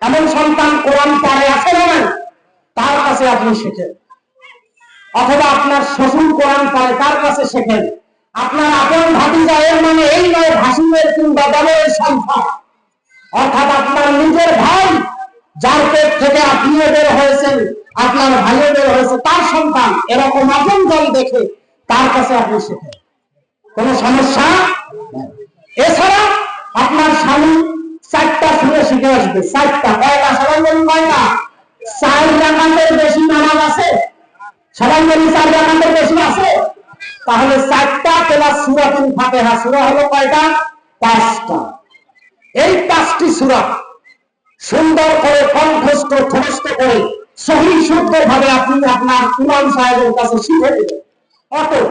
এমন সন্তান কোরআন পড়ে আছে না, তার কাছে আপনি শেখেন। অথবা আপনার শ্বশুর কোরআন পড়ে, তার কাছে শেখেন। আপনার আপন ভাতিজা, এর মানে এই নয় ভাসুরের কিংবা দামের সংখ্যা। অর্থাৎ আপনার নিজের ভাই, যার পেট থেকে আপনিও বের হয়েছেন, আপনার ভাইও বের হয়েছে, তার সন্তান, এরকম আপন দল দেখে তার কাছে আপনি শেখেন, কোনো সমস্যা। এছাড়া আপনার স্বামী 4টা সুরে শিখে আসবে, 4টা। কয়টা? সবাই বলুন কয়টা? 4 রাকাতের বেশি নামাজ আছে? সবাই বলি 4 রাকাতের বেশি আছে? তাহলে 4টা প্লাস সূরাতুল ফাতিহা, সূরা হলো কয়টা? 5টা। এই 5টি সূরা সুন্দর করে কণ্ঠস্থ মুখস্থ করে সহি শুদ্ধ ভাবে আপনি আপনার ইমাম সাহেবের কাছে শিখে নেবেন।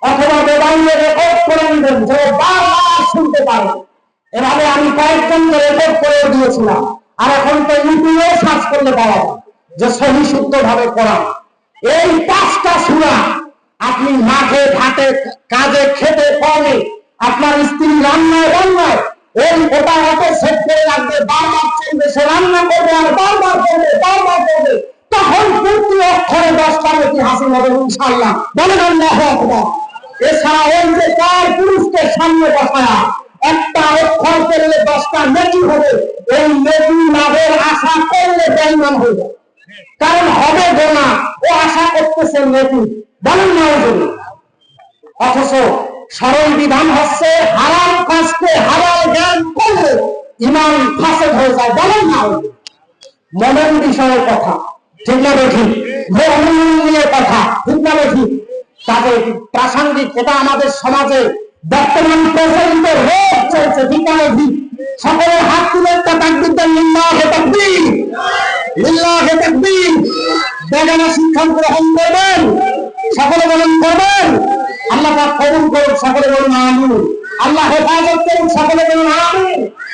অথবা মোবাইলে রেকর্ড করে নেবেন, যে বারবার শুনতে পারেন। এভাবে আমি কয়েকজনকে রেকর্ড করে দিয়েছিলাম, আর এখন তো ইউটিউবে সার্চ করলে পাওয়া যায় যে সহি শুদ্ধ ভাবে পড়া। এই 5টা সূরা আপনি মাঠে ঘাটে কাজে খেতে কমে, আপনার স্ত্রী রান্নায় বান্নায় ওটা অত সেট করে রাখবে, বারবার চলবে, সে রান্না করবে আর বারবার করবে, বারবার করবে, তখন প্রতি অক্ষরে 10টা নেকি হাসিল হবে ইনশাআল্লাহ। বলেন আল্লাহু আকবার। এছাড়া ওই যে 4 পুরুষকে সামনে বসায়া একটা অক্ষর করলে 10টা নেকি হবে, এই নেকি লাভের আশা করলে বেঈমান হয়ে যাবে। কারণ হবে গোনা, ও আশা করতেছে নেকি। বলেন না হুজুর। অথচ সরল বিধান হচ্ছে হারাম কাজকে হালাল জ্ঞান করলে ঈমান ফাসেদ হয়ে যায়। বলেন না হুজুর। মনের বিষয়ের কথা, ঠিক না বেঠিক? মুমিনের কথা, ঠিক না বেঠিক? তাদের প্রাসঙ্গিক, এটা আমাদের সমাজে বর্তমান প্রচলিত রোগ চলছে, ঠিক না বেঠিক? সকলের হাত তুলে একটা তাকবীর দেন, লিল্লাহি তাকবীর, লিল্লাহি তাকবীর। বেগানা শিক্ষা গ্রহণ করবেন, সকলে বলেন করবেন। আল্লাহ পাক কবুল করুন, সকলে বলুন আমিন। আল্লাহ হেফাজত করুন, সকলে বলুন আমিন।